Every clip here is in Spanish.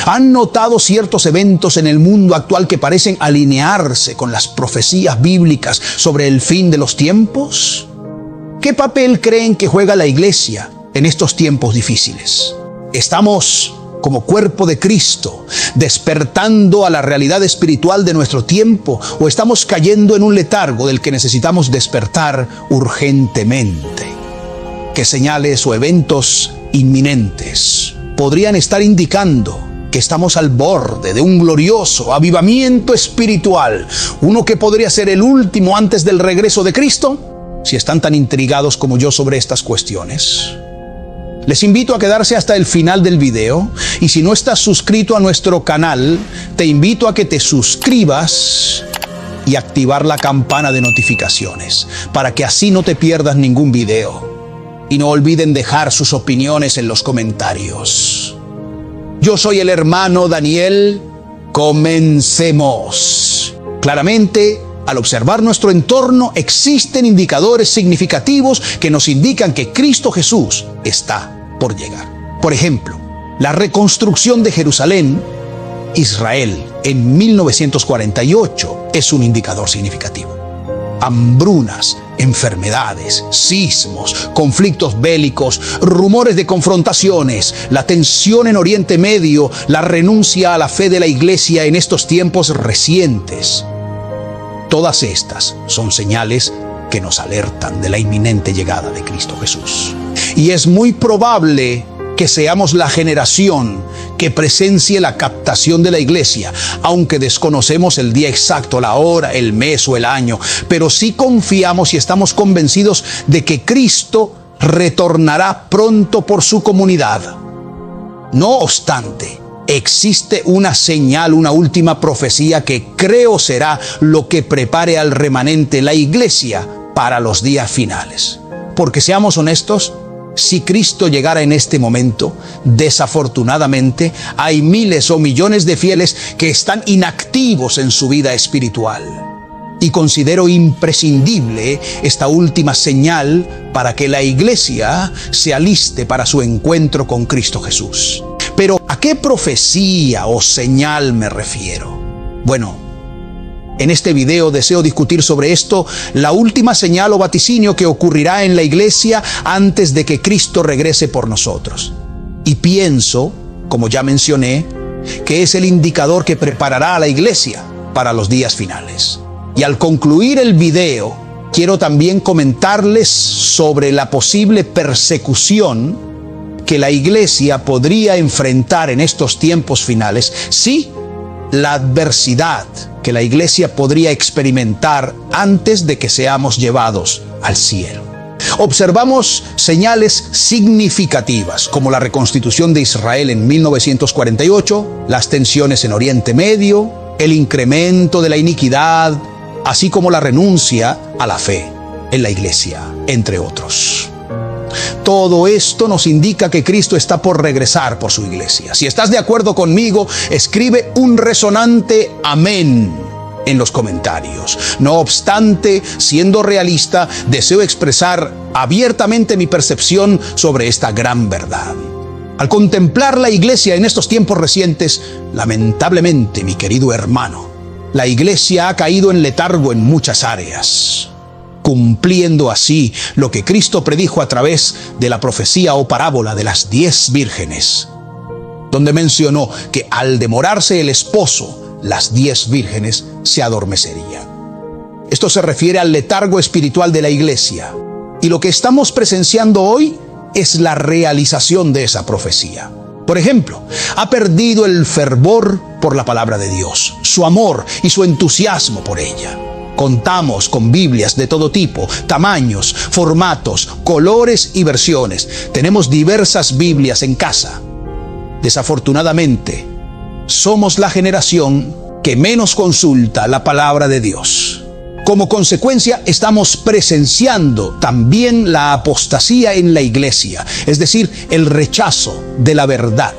¿Han notado ciertos eventos en el mundo actual que parecen alinearse con las profecías bíblicas sobre el fin de los tiempos? ¿Qué papel creen que juega la iglesia en estos tiempos difíciles? ¿Estamos, como cuerpo de Cristo, despertando a la realidad espiritual de nuestro tiempo, o estamos cayendo en un letargo del que necesitamos despertar urgentemente? ¿Qué señales o eventos inminentes podrían estar indicando que estamos al borde de un glorioso avivamiento espiritual, uno que podría ser el último antes del regreso de Cristo? Si están tan intrigados como yo sobre estas cuestiones, les invito a quedarse hasta el final del video, y si no estás suscrito a nuestro canal, te invito a que te suscribas y activar la campana de notificaciones para que así no te pierdas ningún video. Y no olviden dejar sus opiniones en los comentarios. Yo soy el hermano Daniel. Comencemos. Claramente, al observar nuestro entorno, existen indicadores significativos que nos indican que Cristo Jesús está por llegar. Por ejemplo, la reconstrucción de Jerusalén, Israel, en 1948 es un indicador significativo. Hambrunas, enfermedades, sismos, conflictos bélicos, rumores de confrontaciones, la tensión en Oriente Medio, la renuncia a la fe de la iglesia en estos tiempos recientes. Todas estas son señales que nos alertan de la inminente llegada de Cristo Jesús. Y es muy probable que seamos la generación que presencie la captación de la iglesia, aunque desconocemos el día exacto, la hora, el mes o el año, pero sí confiamos y estamos convencidos de que Cristo retornará pronto por su comunidad. No obstante, existe una señal, una última profecía que creo será lo que prepare al remanente, la iglesia, para los días finales. Porque seamos honestos, si Cristo llegara en este momento, desafortunadamente, hay miles o millones de fieles que están inactivos en su vida espiritual. Y considero imprescindible esta última señal para que la iglesia se aliste para su encuentro con Cristo Jesús. Pero, ¿a qué profecía o señal me refiero? Bueno, en este video deseo discutir sobre esto, la última señal o vaticinio que ocurrirá en la iglesia antes de que Cristo regrese por nosotros. Y pienso, como ya mencioné, que es el indicador que preparará a la iglesia para los días finales. Y al concluir el video, quiero también comentarles sobre la posible persecución que la iglesia podría enfrentar en estos tiempos finales, sí, la adversidad que la iglesia podría experimentar antes de que seamos llevados al cielo. Observamos señales significativas como la reconstitución de Israel en 1948, las tensiones en Oriente Medio, el incremento de la iniquidad, así como la renuncia a la fe en la iglesia, entre otros. Todo esto nos indica que Cristo está por regresar por su iglesia. Si estás de acuerdo conmigo, escribe un resonante amén en los comentarios. No obstante, siendo realista, deseo expresar abiertamente mi percepción sobre esta gran verdad. Al contemplar la iglesia en estos tiempos recientes, lamentablemente, mi querido hermano, la iglesia ha caído en letargo en muchas áreas, cumpliendo así lo que Cristo predijo a través de la profecía o parábola de las 10 vírgenes, donde mencionó que al demorarse el esposo, las 10 vírgenes se adormecerían. Esto se refiere al letargo espiritual de la iglesia, y lo que estamos presenciando hoy es la realización de esa profecía. Por ejemplo, ha perdido el fervor por la palabra de Dios, su amor y su entusiasmo por ella. Contamos con Biblias de todo tipo, tamaños, formatos, colores y versiones. Tenemos diversas Biblias en casa. Desafortunadamente, somos la generación que menos consulta la palabra de Dios. Como consecuencia, estamos presenciando también la apostasía en la iglesia, es decir, el rechazo de la verdad.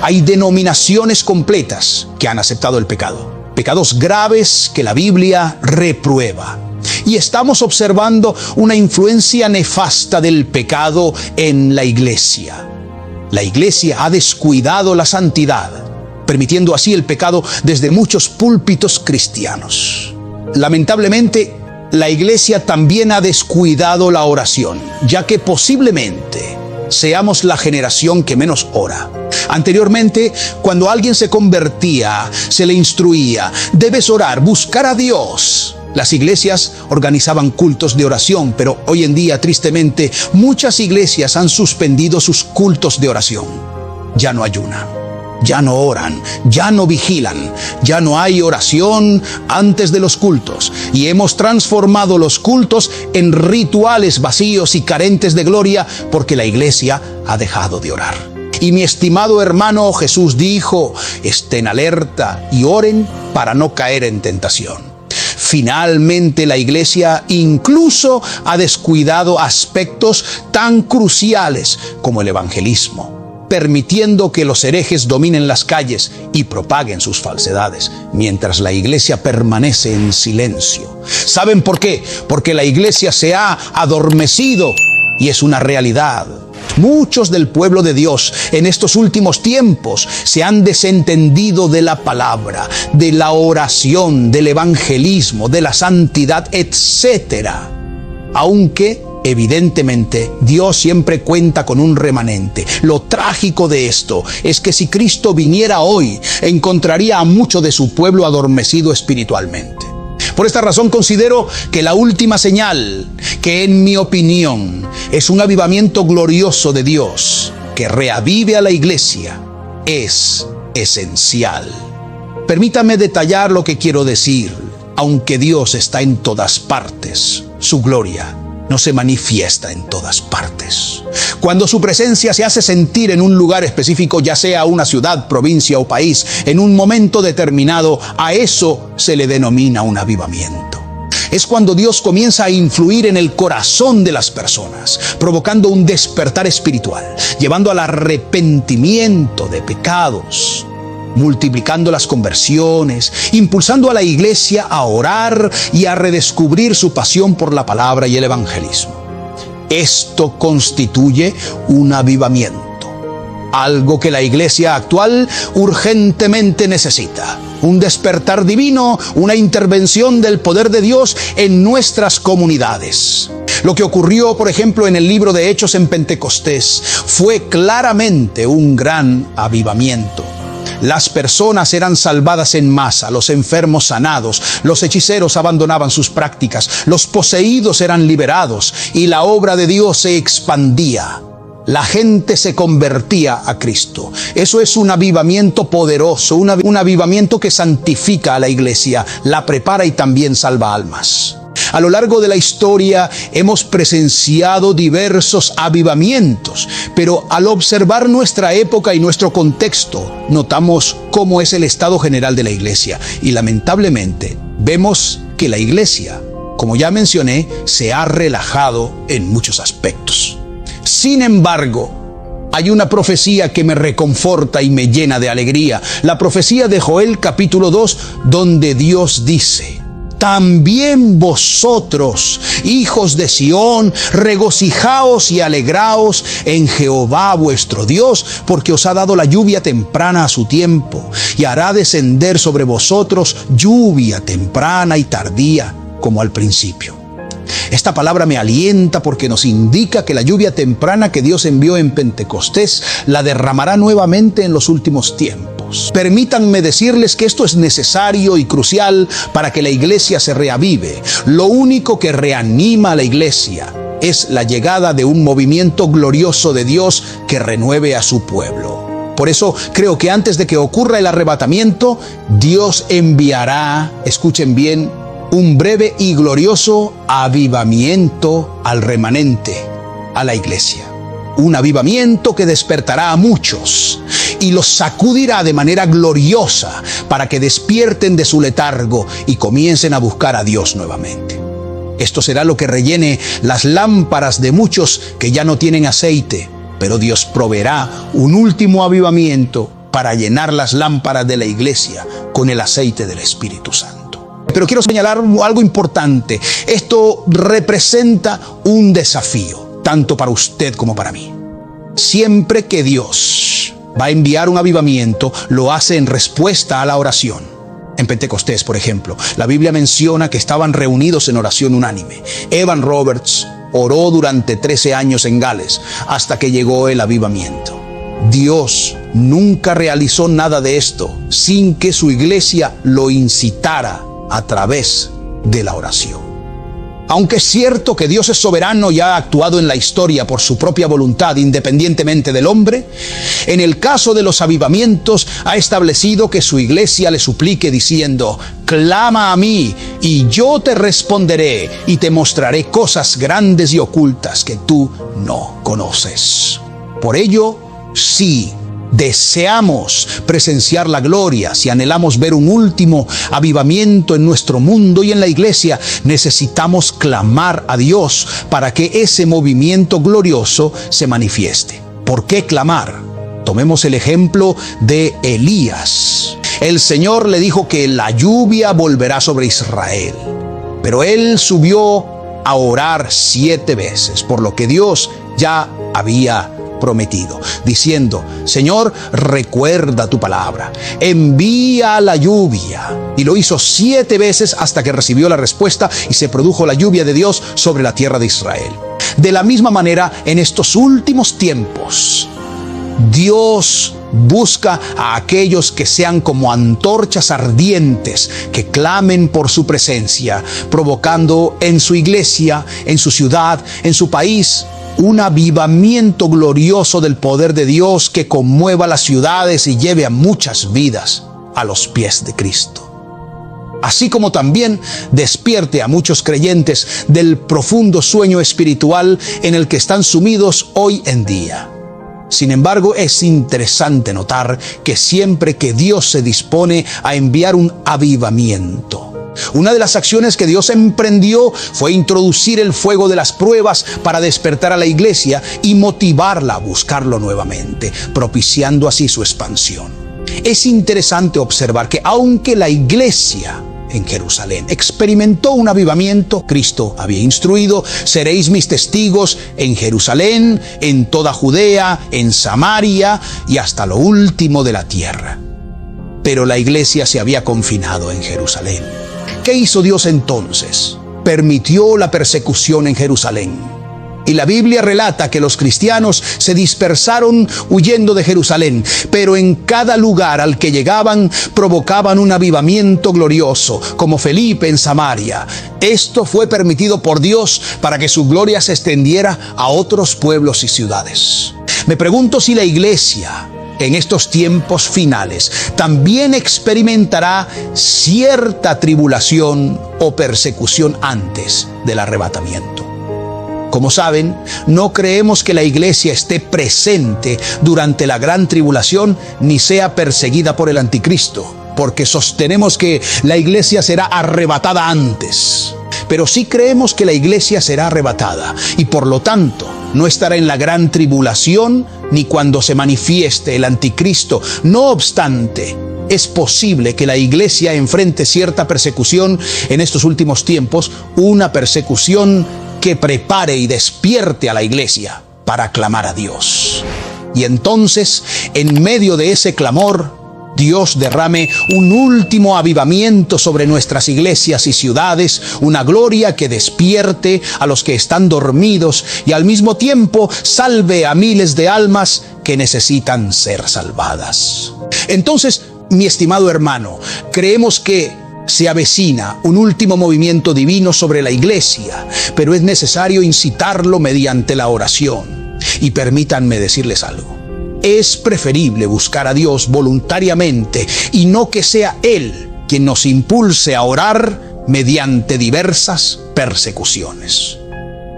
Hay denominaciones completas que han aceptado el pecado. Pecados graves que la Biblia reprueba. Y estamos observando una influencia nefasta del pecado en la iglesia. La iglesia ha descuidado la santidad permitiendo así el pecado desde muchos púlpitos cristianos. Lamentablemente, la iglesia también ha descuidado la oración, ya que posiblemente seamos la generación que menos ora. Anteriormente, cuando alguien se convertía, se le instruía: debes orar, buscar a Dios. Las iglesias organizaban cultos de oración, pero hoy en día, tristemente, muchas iglesias han suspendido sus cultos de oración. Ya no ayunan, ya no oran, ya no vigilan, ya no hay oración antes de los cultos, y hemos transformado los cultos en rituales vacíos y carentes de gloria porque la iglesia ha dejado de orar. Y mi estimado hermano, Jesús dijo: estén alerta y oren para no caer en tentación. Finalmente, la iglesia incluso ha descuidado aspectos tan cruciales como el evangelismo, permitiendo que los herejes dominen las calles y propaguen sus falsedades, mientras la iglesia permanece en silencio. ¿Saben por qué? Porque la iglesia se ha adormecido, y es una realidad. Muchos del pueblo de Dios en estos últimos tiempos se han desentendido de la palabra, de la oración, del evangelismo, de la santidad, etc. Aunque evidentemente Dios siempre cuenta con un remanente. Lo trágico de esto es que si Cristo viniera hoy, encontraría a mucho de su pueblo adormecido espiritualmente. Por esta razón considero que la última señal, que en mi opinión es un avivamiento glorioso de Dios que reavive a la iglesia, es esencial. Permítame detallar lo que quiero decir. Aunque Dios está en todas partes, su gloria no se manifiesta en todas partes. Cuando su presencia se hace sentir en un lugar específico, ya sea una ciudad, provincia o país, en un momento determinado, a eso se le denomina un avivamiento. Es cuando Dios comienza a influir en el corazón de las personas, provocando un despertar espiritual, llevando al arrepentimiento de pecados, multiplicando las conversiones, impulsando a la iglesia a orar y a redescubrir su pasión por la palabra y el evangelismo. Esto constituye un avivamiento, algo que la iglesia actual urgentemente necesita. Un despertar divino, una intervención del poder de Dios en nuestras comunidades. Lo que ocurrió, por ejemplo, en el libro de Hechos en Pentecostés fue claramente un gran avivamiento. Las personas eran salvadas en masa, los enfermos sanados, los hechiceros abandonaban sus prácticas, los poseídos eran liberados y la obra de Dios se expandía. La gente se convertía a Cristo. Eso es un avivamiento poderoso, un avivamiento que santifica a la iglesia, la prepara y también salva almas. A lo largo de la historia hemos presenciado diversos avivamientos, pero al observar nuestra época y nuestro contexto, notamos cómo es el estado general de la iglesia. Y lamentablemente vemos que la iglesia, como ya mencioné, se ha relajado en muchos aspectos. Sin embargo, hay una profecía que me reconforta y me llena de alegría. La profecía de Joel capítulo 2, donde Dios dice: también vosotros, hijos de Sión, regocijaos y alegraos en Jehová vuestro Dios, porque os ha dado la lluvia temprana a su tiempo, y hará descender sobre vosotros lluvia temprana y tardía, como al principio. Esta palabra me alienta porque nos indica que la lluvia temprana que Dios envió en Pentecostés la derramará nuevamente en los últimos tiempos. Permítanme decirles que esto es necesario y crucial para que la iglesia se reavive. Lo único que reanima a la iglesia es la llegada de un movimiento glorioso de Dios que renueve a su pueblo. Por eso creo que antes de que ocurra el arrebatamiento, Dios enviará, escuchen bien, un breve y glorioso avivamiento al remanente, a la iglesia. Un avivamiento que despertará a muchos y los sacudirá de manera gloriosa para que despierten de su letargo y comiencen a buscar a Dios nuevamente. Esto será lo que rellene las lámparas de muchos que ya no tienen aceite, pero Dios proveerá un último avivamiento para llenar las lámparas de la iglesia con el aceite del Espíritu Santo. Pero quiero señalar algo importante. Esto representa un desafío, tanto para usted como para mí. Siempre que Dios va a enviar un avivamiento, lo hace en respuesta a la oración. En Pentecostés, por ejemplo, la Biblia menciona que estaban reunidos en oración unánime. Evan Roberts oró durante 13 años en Gales hasta que llegó el avivamiento. Dios nunca realizó nada de esto sin que su iglesia lo incitara a través de la oración. Aunque es cierto que Dios es soberano y ha actuado en la historia por su propia voluntad independientemente del hombre, en el caso de los avivamientos ha establecido que su iglesia le suplique diciendo: clama a mí y yo te responderé y te mostraré cosas grandes y ocultas que tú no conoces. Por ello, sí, deseamos presenciar la gloria, si anhelamos ver un último avivamiento en nuestro mundo y en la iglesia, necesitamos clamar a Dios para que ese movimiento glorioso se manifieste. ¿Por qué clamar? Tomemos el ejemplo de Elías. El Señor le dijo que la lluvia volverá sobre Israel, pero él subió a orar 7 veces, por lo que Dios ya había prometido, diciendo: Señor, recuerda tu palabra, envía la lluvia. Y lo hizo 7 veces hasta que recibió la respuesta y se produjo la lluvia de Dios sobre la tierra de Israel. De la misma manera, en estos últimos tiempos, Dios busca a aquellos que sean como antorchas ardientes, que clamen por su presencia, provocando en su iglesia, en su ciudad, en su país, un avivamiento glorioso del poder de Dios que conmueva las ciudades y lleve a muchas vidas a los pies de Cristo. Así como también despierte a muchos creyentes del profundo sueño espiritual en el que están sumidos hoy en día. Sin embargo, es interesante notar que siempre que Dios se dispone a enviar un avivamiento, una de las acciones que Dios emprendió fue introducir el fuego de las pruebas para despertar a la iglesia y motivarla a buscarlo nuevamente, propiciando así su expansión. Es interesante observar que aunque la iglesia en Jerusalén experimentó un avivamiento, Cristo había instruido: seréis mis testigos en Jerusalén, en toda Judea, en Samaria y hasta lo último de la tierra. Pero la iglesia se había confinado en Jerusalén. ¿Qué hizo Dios entonces? Permitió la persecución en Jerusalén. Y la Biblia relata que los cristianos se dispersaron huyendo de Jerusalén, pero en cada lugar al que llegaban provocaban un avivamiento glorioso, como Felipe en Samaria. Esto fue permitido por Dios para que su gloria se extendiera a otros pueblos y ciudades. Me pregunto si la iglesia en estos tiempos finales también experimentará cierta tribulación o persecución antes del arrebatamiento. Como saben, no creemos que la iglesia esté presente durante la gran tribulación ni sea perseguida por el anticristo, porque sostenemos que la iglesia será arrebatada antes. Pero sí creemos que la iglesia será arrebatada y por lo tanto no estará en la gran tribulación ni cuando se manifieste el anticristo. No obstante, es posible que la iglesia enfrente cierta persecución en estos últimos tiempos, una persecución que prepare y despierte a la iglesia para clamar a Dios. Y entonces, en medio de ese clamor, Dios derrame un último avivamiento sobre nuestras iglesias y ciudades, una gloria que despierte a los que están dormidos y al mismo tiempo salve a miles de almas que necesitan ser salvadas. Entonces, mi estimado hermano, creemos que se avecina un último movimiento divino sobre la iglesia, pero es necesario incitarlo mediante la oración. Y permítanme decirles algo. Es preferible buscar a Dios voluntariamente y no que sea Él quien nos impulse a orar mediante diversas persecuciones.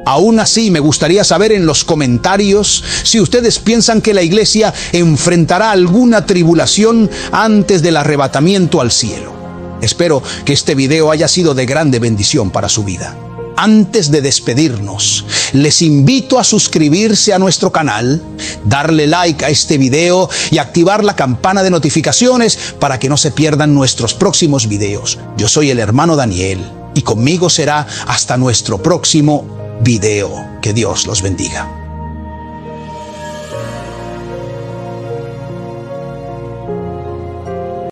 Aún así, me gustaría saber en los comentarios si ustedes piensan que la iglesia enfrentará alguna tribulación antes del arrebatamiento al cielo. Espero que este video haya sido de grande bendición para su vida. Antes de despedirnos, les invito a suscribirse a nuestro canal, darle like a este video y activar la campana de notificaciones para que no se pierdan nuestros próximos videos. Yo soy el hermano Daniel y conmigo será hasta nuestro próximo video. Que Dios los bendiga.